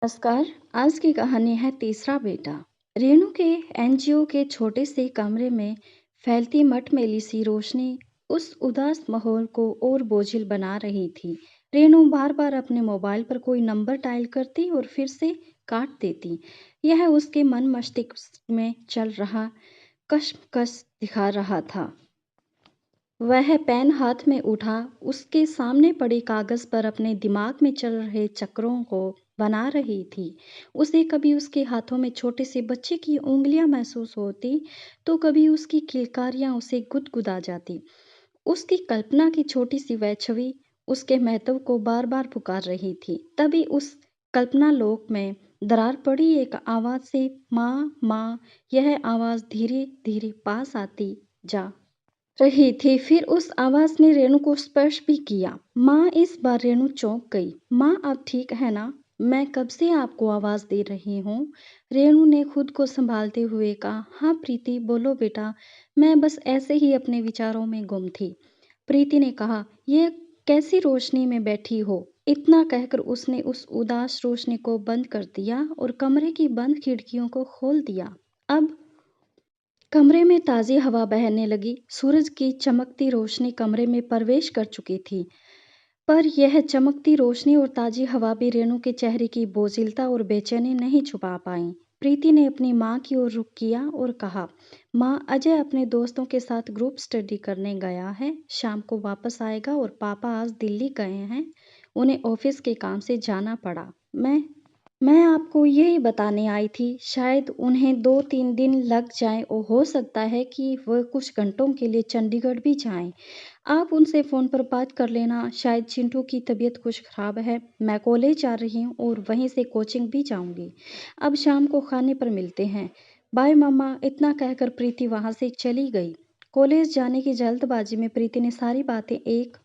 नमस्कार। आज की कहानी है तीसरा बेटा। रेणु के एनजीओ के छोटे से कमरे में फैलती मटमैली सी रोशनी उस उदास माहौल को और बोझिल बना रही थी। रेणु बार बार अपने मोबाइल पर कोई नंबर डायल करती और फिर से काट देती। यह उसके मन मस्तिष्क में चल रहा कश्मकश दिखा रहा था। वह पेन हाथ में उठा, उसके सामने पड़े कागज पर अपने दिमाग में चल रहे चक्रों को बना रही थी। उसे कभी उसके हाथों में छोटे से बच्चे की उंगलियां महसूस होती, तो कभी उसकी किलकारियां उसे गुदगुदा जाती। उसकी कल्पना की छोटी सी वह छवि उसके महत्व को बार बार पुकार रही थी। तभी उस कल्पना लोक में दरार पड़ी एक आवाज से, माँ माँ। यह आवाज धीरे धीरे पास आती जा रही थी। फिर उस आवाज ने रेणु को स्पर्श भी किया। माँ। इस बार रेणु चौंक गई। माँ, आप ठीक है ना? मैं कब से आपको आवाज दे रही हूँ। रेणु ने खुद को संभालते हुए कहा। हाँ प्रीति, बोलो बेटा, मैं बस ऐसे ही अपने विचारों में गुम थी। प्रीति ने कहा। ये कैसी रोशनी में बैठी हो? इतना कहकर उसने उस उदास रोशनी को बंद कर दिया और कमरे की बंद खिड़कियों को खोल दिया। अब कमरे में ताज़ी हवा बहने लगी। सूरज की चमकती रोशनी कमरे में प्रवेश कर चुकी थी, पर यह चमकती रोशनी और ताज़ी हवा भी रेणु के चेहरे की बोझिलता और बेचैनी नहीं छुपा पाई। प्रीति ने अपनी माँ की ओर रुख किया और कहा, माँ, अजय अपने दोस्तों के साथ ग्रुप स्टडी करने गया है। शाम को वापस आएगा और पापा आज दिल्ली गए हैं। उन्हें ऑफिस के काम से जाना पड़ा। मैं आपको यही बताने आई थी। शायद उन्हें 2-3 दिन लग जाएं और हो सकता है कि वह कुछ घंटों के लिए चंडीगढ़ भी जाएं। आप उनसे फ़ोन पर बात कर लेना। शायद चिंटू की तबीयत कुछ ख़राब है। मैं कॉलेज जा रही हूँ और वहीं से कोचिंग भी जाऊँगी। अब शाम को खाने पर मिलते हैं। बाय मम्मा। इतना कहकर प्रीति वहाँ से चली गई। कॉलेज जाने की जल्दबाजी में प्रीति ने सारी बातें एक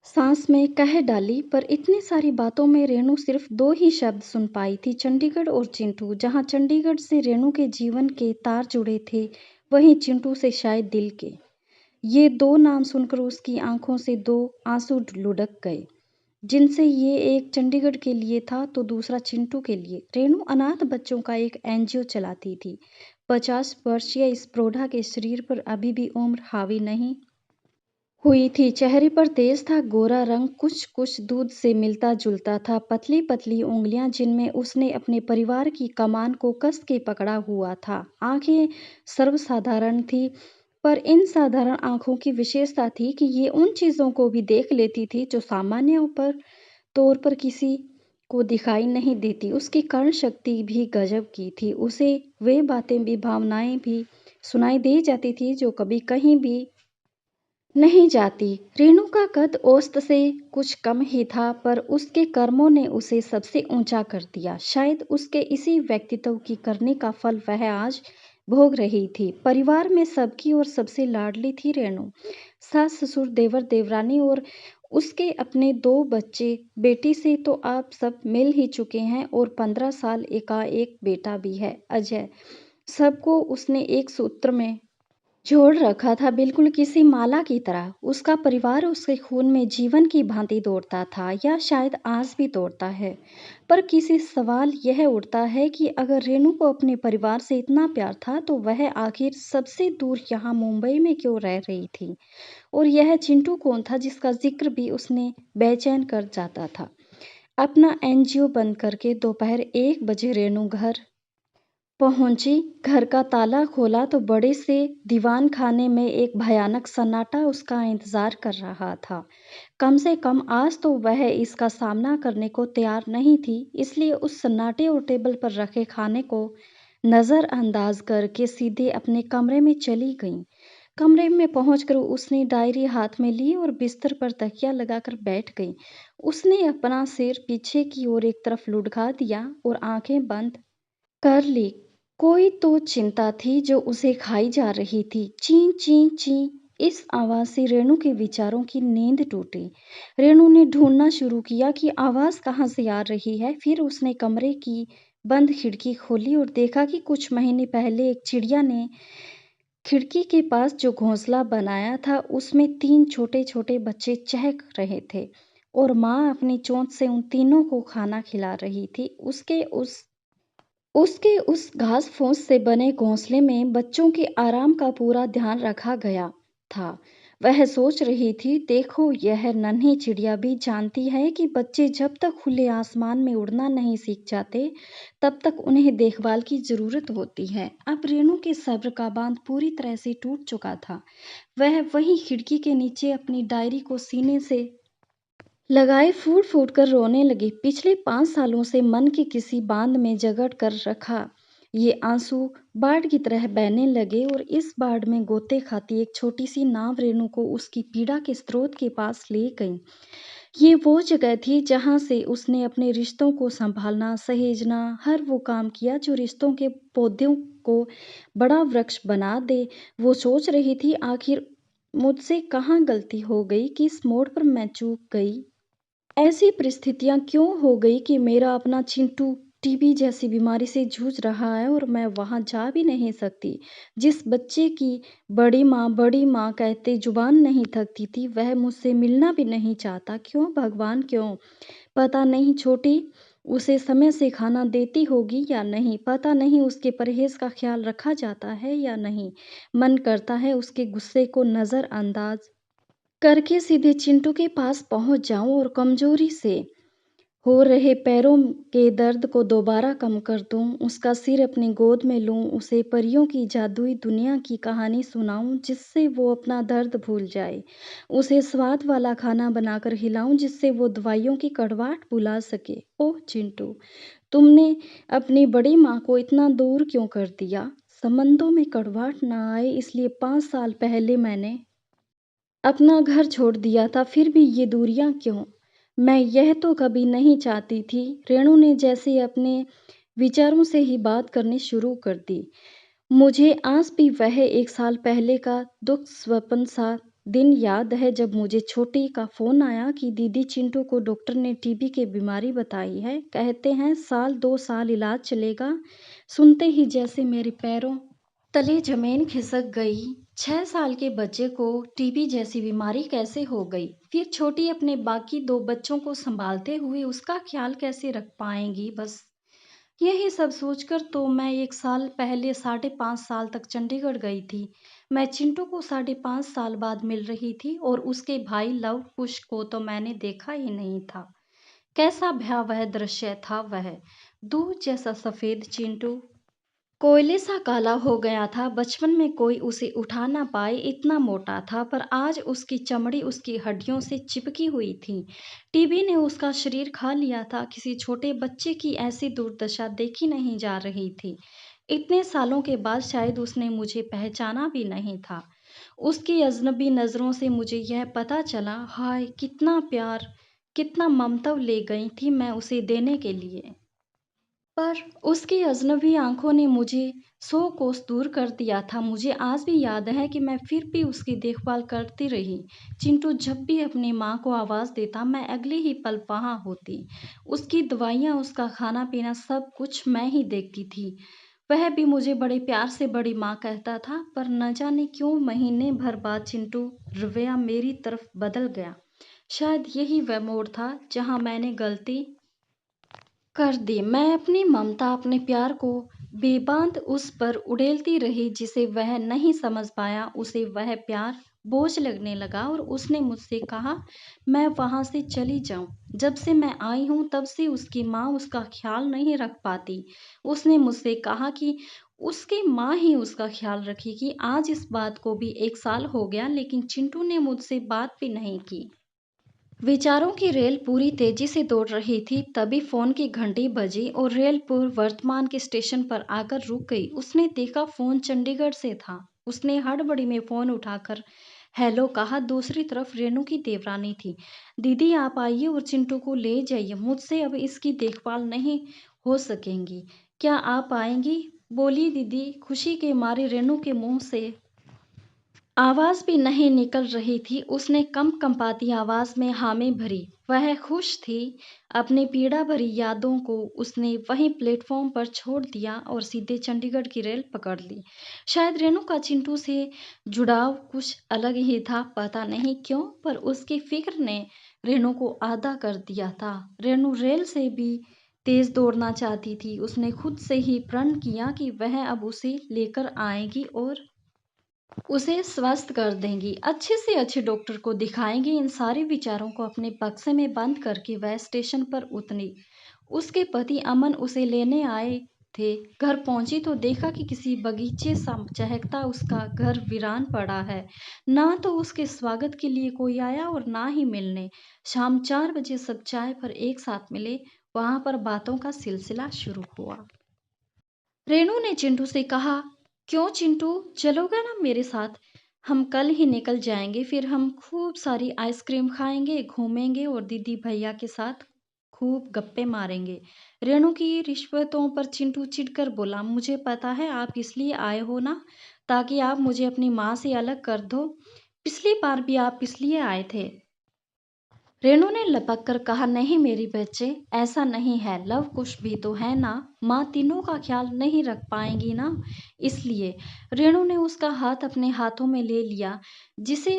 सांस में कह डाली, पर इतनी सारी बातों में रेणु सिर्फ 2 ही शब्द सुन पाई थी, चंडीगढ़ और चिंटू। जहाँ चंडीगढ़ से रेणु के जीवन के तार जुड़े थे, वहीं चिंटू से शायद दिल के। ये 2 नाम सुनकर उसकी आंखों से 2 आंसू लुढ़क गए, जिनसे ये एक चंडीगढ़ के लिए था तो दूसरा चिंटू के लिए। रेणु अनाथ बच्चों का एक एनजीओ चलाती थी। 50 वर्षीय इस प्रौढ़ा के शरीर पर अभी भी उम्र हावी नहीं हुई थी। चेहरे पर तेज था गोरा रंग, कुछ कुछ दूध से मिलता जुलता था। पतली पतली उंगलियां जिनमें उसने अपने परिवार की कमान को कस के पकड़ा हुआ था। आंखें सर्वसाधारण थी, पर इन साधारण आंखों की विशेषता थी कि ये उन चीजों को भी देख लेती थी जो सामान्य तौर पर किसी को दिखाई नहीं देती। उसकी कर्ण शक्ति भी गजब की थी। उसे वे बातें भी, भावनाएं भी सुनाई दे जाती थी जो कभी कहीं भी नहीं जाती। रेणु का कद औसत से कुछ कम ही था, पर उसके कर्मों ने उसे सबसे ऊंचा कर दिया। शायद उसके इसी व्यक्तित्व की करने का फल वह आज भोग रही थी। परिवार में सबकी और सबसे लाडली थी रेणु। सास ससुर, देवर देवरानी और उसके अपने 2 बच्चे। बेटी से तो आप सब मिल ही चुके हैं और 15 साल का एक बेटा भी है, अजय। सबको उसने एक सूत्र में जोड़ रखा था, बिल्कुल किसी माला की तरह। उसका परिवार उसके खून में जीवन की भांति दौड़ता था, या शायद आज भी दौड़ता है। पर किसी सवाल यह उठता है कि अगर रेणु को अपने परिवार से इतना प्यार था, तो वह आखिर सबसे दूर यहाँ मुंबई में क्यों रह रही थी? और यह चिंटू कौन था जिसका जिक्र भी उसने बेचैन कर जाता था? अपना एनजीओ बंद करके दोपहर 1 बजे रेणु घर पहुंची। घर का ताला खोला तो बड़े से दीवान खाने में एक भयानक सन्नाटा उसका इंतजार कर रहा था। कम से कम आज तो वह इसका सामना करने को तैयार नहीं थी, इसलिए उस सन्नाटे और टेबल पर रखे खाने को नजरअंदाज करके सीधे अपने कमरे में चली गई। कमरे में पहुंचकर उसने डायरी हाथ में ली और बिस्तर पर तकिया लगाकर बैठ गई। उसने अपना सिर पीछे की ओर एक तरफ लुढ़का दिया और आंखें बंद कर ली। कोई तो चिंता थी जो उसे खाई जा रही थी। ची ची ची। इस आवाज से रेणु के विचारों की नींद टूटी। रेणु ने ढूंढना शुरू किया कि आवाज कहाँ से आ रही है। फिर उसने कमरे की बंद खिड़की खोली और देखा कि कुछ महीने पहले एक चिड़िया ने खिड़की के पास जो घोंसला बनाया था, उसमें 3 छोटे छोटे बच्चे चहक रहे थे। और माँ अपनी चोंच से उन तीनों को खाना खिला रही थी। उसके उस घास-फूस से बने घोंसले में बच्चों के आराम का पूरा ध्यान रखा गया था। वह सोच रही थी, देखो यह नन्ही चिड़िया भी जानती है कि बच्चे जब तक खुले आसमान में उड़ना नहीं सीख जाते, तब तक उन्हें देखभाल की ज़रूरत होती है। अब रेणु के सब्र का बांध पूरी तरह से टूट चुका था। वह वहीं खिड़की के नीचे अपनी डायरी को सीने से लगाए फूट-फूट कर रोने लगी। पिछले 5 सालों से मन के किसी बांध में जकड़ कर रखा ये आंसू बाढ़ की तरह बहने लगे और इस बाढ़ में गोते खाती एक छोटी-सी नाव रेणु को उसकी पीड़ा के स्रोत के पास ले गई। ये वो जगह थी जहाँ से उसने अपने रिश्तों को संभालना, सहेजना, हर वो काम किया जो रिश्तों के पौधों को बड़ा वृक्ष बना दे। वो सोच रही थी, आखिर मुझसे कहाँ गलती हो गई, किस मोड़ पर मैं चूक गई। ऐसी परिस्थितियाँ क्यों हो गई कि मेरा अपना चिंटू टीबी जैसी बीमारी से जूझ रहा है और मैं वहाँ जा भी नहीं सकती। जिस बच्चे की बड़ी माँ कहते जुबान नहीं थकती थी, वह मुझसे मिलना भी नहीं चाहता। क्यों भगवान क्यों? पता नहीं छोटी उसे समय से खाना देती होगी या नहीं, पता नहीं उसके परहेज़ का ख़्याल रखा जाता है या नहीं। मन करता है उसके गुस्से को नज़रअंदाज़ करके सीधे चिंटू के पास पहुंच जाऊं और कमजोरी से हो रहे पैरों के दर्द को दोबारा कम कर दूं, उसका सिर अपनी गोद में लूं, उसे परियों की जादुई दुनिया की कहानी सुनाऊं जिससे वो अपना दर्द भूल जाए, उसे स्वाद वाला खाना बनाकर खिलाऊं जिससे वो दवाइयों की कड़वाहट भुला सके। ओह चिंटू, तुमने अपनी बड़ी माँ को इतना दूर क्यों कर दिया? संबंधों में कड़वाहट ना आए इसलिए 5 साल पहले मैंने अपना घर छोड़ दिया था, फिर भी ये दूरियां क्यों? मैं यह तो कभी नहीं चाहती थी। रेणु ने जैसे अपने विचारों से ही बात करनी शुरू कर दी। मुझे आज भी वह 1 साल पहले का दुख स्वप्न सा दिन याद है जब मुझे छोटी का फोन आया कि दीदी चिंटू को डॉक्टर ने टीबी की बीमारी बताई है। कहते हैं 1-2 साल इलाज चलेगा। सुनते ही जैसे मेरे पैरों तले जमीन खिसक गई। 6 साल के बच्चे को टीबी जैसी बीमारी कैसे हो गई? फिर छोटी अपने बाकी 2 बच्चों को संभालते हुए उसका ख्याल कैसे रख पाएंगी? बस यही सब सोचकर तो मैं 1 साल पहले 5.5 साल तक चंडीगढ़ गई थी। मैं चिंटू को 5.5 साल बाद मिल रही थी और उसके भाई लव कुश को तो मैंने देखा ही नहीं था। कैसा भयावह दृश्य था वह। दूध जैसा सफेद चिंटू कोयले सा काला हो गया था। बचपन में कोई उसे उठा ना पाए इतना मोटा था, पर आज उसकी चमड़ी उसकी हड्डियों से चिपकी हुई थी। टीबी ने उसका शरीर खा लिया था। किसी छोटे बच्चे की ऐसी दुर्दशा देखी नहीं जा रही थी। इतने सालों के बाद शायद उसने मुझे पहचाना भी नहीं था। उसकी अजनबी नज़रों से मुझे यह पता चला, हाय कितना प्यार, कितना ममता ले गई थी मैं उसे देने के लिए। पर उसकी अजनबी आँखों ने मुझे 100 कोस दूर कर दिया था। मुझे आज भी याद है कि मैं फिर भी उसकी देखभाल करती रही। चिंटू जब भी अपनी माँ को आवाज़ देता, मैं अगले ही पल वहाँ होती। उसकी दवाइयाँ, उसका खाना-पीना सब कुछ मैं ही देखती थी। वह भी मुझे बड़े प्यार से बड़ी माँ कहता था, पर न जाने क्यों महीने भर बाद चिंटू रवैया मेरी तरफ बदल गया। शायद यही वह मोड़ था जहाँ मैंने गलती कर दी। मैं अपनी ममता, अपने प्यार को बेबांध उस पर उड़ेलती रही जिसे वह नहीं समझ पाया। उसे वह प्यार बोझ लगने लगा और उसने मुझसे कहा मैं वहाँ से चली जाऊँ। जब से मैं आई हूँ तब से उसकी माँ उसका ख्याल नहीं रख पाती। उसने मुझसे कहा कि उसकी माँ ही उसका ख्याल रखेगी। आज इस बात को भी 1 साल हो गया, लेकिन चिंटू ने मुझसे बात भी नहीं की। विचारों की रेल पूरी तेजी से दौड़ रही थी, तभी फोन की घंटी बजी और रेल वर्तमान के स्टेशन पर आकर रुक गई। उसने देखा फोन चंडीगढ़ से था। उसने हड़बड़ी में फोन उठाकर हेलो कहा। दूसरी तरफ रेणु की देवरानी थी। दीदी आप आइए और चिंटू को ले जाइए, मुझसे अब इसकी देखभाल नहीं हो सकेंगी। क्या आप आएंगी? बोली दीदी। खुशी के मारे रेणु के मुंह से आवाज़ भी नहीं निकल रही थी। उसने कंपाती आवाज़ में हामी भरी। वह खुश थी। अपनी पीड़ा भरी यादों को उसने वहीं प्लेटफ़ॉर्म पर छोड़ दिया और सीधे चंडीगढ़ की रेल पकड़ ली। शायद रेणु का चिंटू से जुड़ाव कुछ अलग ही था, पता नहीं क्यों, पर उसकी फ़िक्र ने रेणु को आधा कर दिया था। रेणु रेल से भी तेज दौड़ना चाहती थी। उसने खुद से ही प्रण किया कि वह अब उसे लेकर आएगी और उसे स्वस्थ कर देंगी, अच्छे से अच्छे डॉक्टर को दिखाएंगी। इन सारे विचारों को अपने बक्से में बंद करके वह स्टेशन पर उतरी। उसके पति अमन उसे लेने आए थे। घर पहुंची तो देखा कि किसी बगीचे सा चहकता उसका घर वीरान पड़ा है। ना तो उसके स्वागत के लिए कोई आया और ना ही मिलने। शाम 4 बजे सब चाय पर एक साथ मिले। वहां पर बातों का सिलसिला शुरू हुआ। रेणु ने चिंटू से कहा, क्यों चिंटू, चलोगा ना मेरे साथ? हम कल ही निकल जाएंगे, फिर हम खूब सारी आइसक्रीम खाएंगे, घूमेंगे और दीदी भैया के साथ खूब गप्पे मारेंगे। रेणु की रिश्वतों पर चिंटू चिढ़कर बोला, मुझे पता है आप इसलिए आए हो ना, ताकि आप मुझे अपनी माँ से अलग कर दो। पिछली बार भी आप इसलिए आए थे। रेणु ने लपक कर कहा, नहीं मेरी बच्चे, ऐसा नहीं है। लव कुश भी तो है ना, माँ तीनों का ख्याल नहीं रख पाएंगी ना, इसलिए। रेणु ने उसका हाथ अपने हाथों में ले लिया, जिसे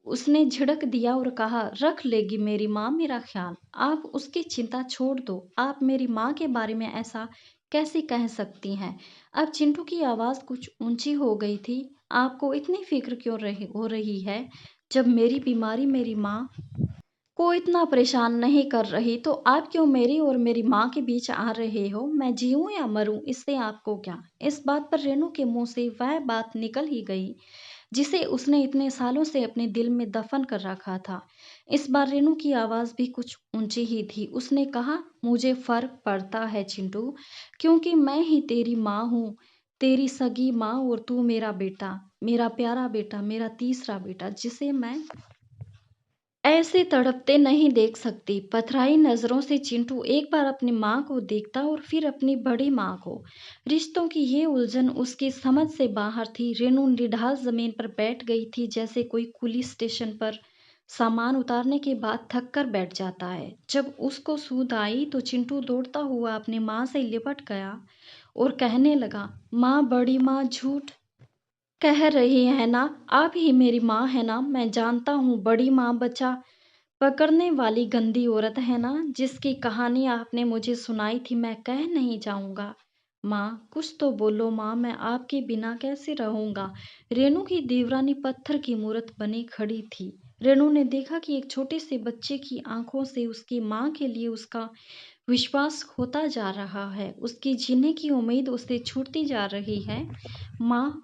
उसने झिड़क दिया और कहा, रख लेगी मेरी माँ मेरा ख्याल। आप उसकी चिंता छोड़ दो। आप मेरी माँ के बारे में ऐसा कैसे कह सकती हैं? अब चिंटू की आवाज़ कुछ ऊंची हो गई थी। आपको इतनी फिक्र क्यों हो रही है? जब मेरी बीमारी मेरी माँ को इतना परेशान नहीं कर रही, तो आप क्यों मेरी और मेरी माँ के बीच आ रहे हो? मैं जीऊँ या मरूँ, इससे आपको क्या? इस बात पर रेणु के मुंह से वह बात निकल ही गई, जिसे उसने इतने सालों से अपने दिल में दफन कर रखा था। इस बार रेणु की आवाज़ भी कुछ ऊंची ही थी। उसने कहा, मुझे फ़र्क पड़ता है चिंटू, क्योंकि मैं ही तेरी माँ हूँ, तेरी सगी माँ, और तू मेरा बेटा, मेरा प्यारा बेटा, मेरा तीसरा बेटा, जिसे मैं ऐसे तड़पते नहीं देख सकती। पथराई नजरों से चिंटू एक बार अपनी माँ को देखता और फिर अपनी बड़ी माँ को। रिश्तों की ये उलझन उसकी समझ से बाहर थी। रेणु निढाल जमीन पर बैठ गई थी, जैसे कोई कुली स्टेशन पर सामान उतारने के बाद थक कर बैठ जाता है। जब उसको सूध आई तो चिंटू दौड़ता हुआ अपनी माँ से लिपट गया और कहने लगा, माँ, बड़ी माँ झूठ कह रही है ना, आप ही मेरी माँ है ना? मैं जानता हूँ, बड़ी माँ बचा पकड़ने वाली गंदी औरत है ना, जिसकी कहानी आपने मुझे सुनाई थी। मैं कह नहीं जाऊंगा। माँ, कुछ तो बोलो माँ, मैं आपके बिना कैसे रहूंगा? रेणु की देवरानी पत्थर की मूरत बनी खड़ी थी। रेणु ने देखा कि एक छोटे से बच्चे की आंखों से उसकी माँ के लिए उसका विश्वास खोता जा रहा है। उसकी जीने की उम्मीद उससे छूटती जा रही है। माँ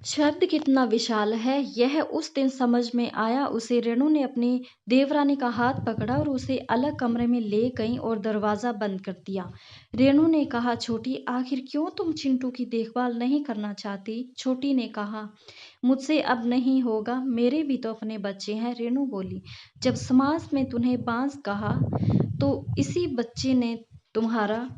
शब्द कितना विशाल है, यह उस दिन समझ में आया उसे। रेणु ने अपनी देवरानी का हाथ पकड़ा और उसे अलग कमरे में ले गई और दरवाजा बंद कर दिया। रेणु ने कहा, छोटी, आखिर क्यों तुम चिंटू की देखभाल नहीं करना चाहती? छोटी ने कहा, मुझसे अब नहीं होगा, मेरे भी तो अपने बच्चे हैं। रेणु बोली, जब समाज में तुम्हें बांस कहा तो इसी बच्चे ने तुम्हारा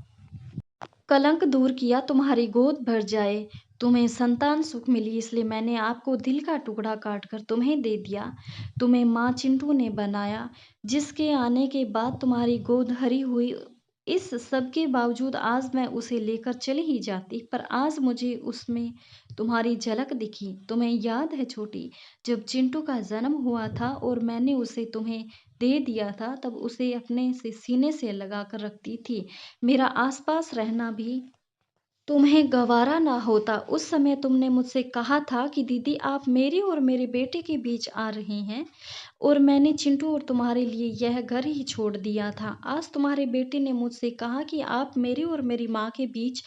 कलंक दूर किया, तुम्हारी गोद भर जाए, तुम्हें संतान सुख मिली, इसलिए मैंने आपको दिल का टुकड़ा काट कर तुम्हें दे दिया। तुम्हें माँ चिंटू ने बनाया, जिसके आने के बाद तुम्हारी गोद हरी हुई। इस सब के बावजूद आज मैं उसे लेकर चली ही जाती, पर आज मुझे उसमें तुम्हारी झलक दिखी। तुम्हें याद है छोटी, जब चिंटू का जन्म हुआ था और मैंने उसे तुम्हें दे दिया था, तब उसे अपने से सीने से लगा कर रखती थी। मेरा आसपास रहना भी तुम्हें गवारा ना होता। उस समय तुमने मुझसे कहा था कि दीदी, आप मेरी और मेरे बेटे के बीच आ रही हैं, और मैंने चिंटू और तुम्हारे लिए यह घर ही छोड़ दिया था। आज तुम्हारे बेटे ने मुझसे कहा कि आप मेरी और मेरी माँ के बीच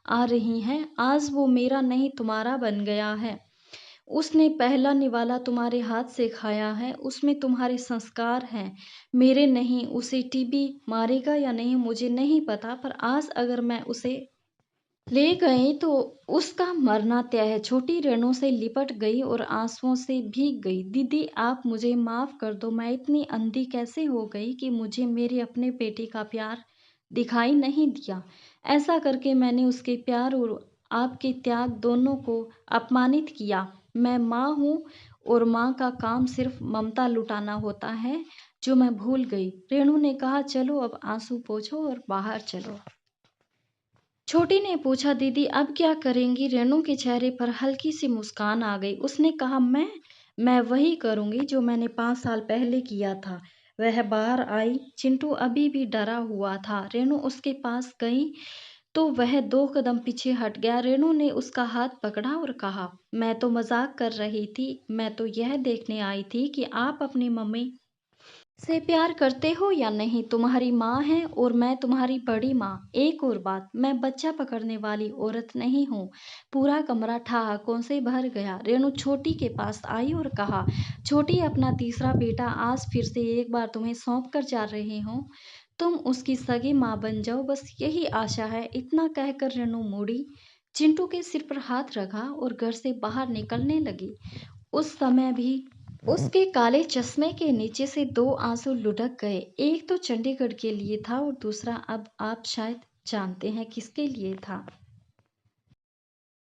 आ रही हैं। आज वो मेरा नहीं तुम्हारा बन गया है। उसने पहला निवाला तुम्हारे हाथ से खाया है, उसमें तुम्हारे संस्कार हैं, मेरे नहीं। उसे टीबी मारेगा या नहीं मुझे नहीं पता, पर आज अगर मैं उसे ले गए तो उसका मरना तय है। छोटी रेणु से लिपट गई और आंसुओं से भीग गई। दीदी, आप मुझे माफ कर दो। मैं इतनी अंधी कैसे हो गई कि मुझे मेरे अपने बेटे का प्यार दिखाई नहीं दिया। ऐसा करके मैंने उसके प्यार और आपके त्याग दोनों को अपमानित किया। मैं माँ हूँ और माँ का काम सिर्फ ममता लुटाना होता है, जो मैं भूल गई। रेणु ने कहा, चलो अब आंसू पोंछो और बाहर चलो। छोटी ने पूछा, दीदी अब क्या करेंगी? रेणु के चेहरे पर हल्की सी मुस्कान आ गई। उसने कहा, मैं वही करूंगी जो मैंने 5 साल पहले किया था। वह बाहर आई। चिंटू अभी भी डरा हुआ था। रेणु उसके पास गई तो वह 2 कदम पीछे हट गया। रेणु ने उसका हाथ पकड़ा और कहा, मैं तो मज़ाक कर रही थी। मैं तो यह देखने आई थी कि आप अपनी मम्मी से प्यार करते हो या नहीं। तुम्हारी माँ है और मैं तुम्हारी बड़ी माँ। एक और बात, मैं बच्चा पकड़ने वाली औरत नहीं हूँ। पूरा कमरा ठहाकों से भर गया। रेणु छोटी के पास आई और कहा, छोटी, अपना तीसरा बेटा आज फिर से एक बार तुम्हें सौंप कर जा रही हूँ। तुम उसकी सगी माँ बन जाओ, बस यही आशा है। इतना कहकर रेणु मुड़ी, चिंटू के सिर पर हाथ रखा और घर से बाहर निकलने लगी। उस समय भी उसके काले चश्मे के नीचे से 2 आंसू लुढ़क गए। एक तो चंडीगढ़ के लिए था और दूसरा अब आप शायद जानते हैं किसके लिए था।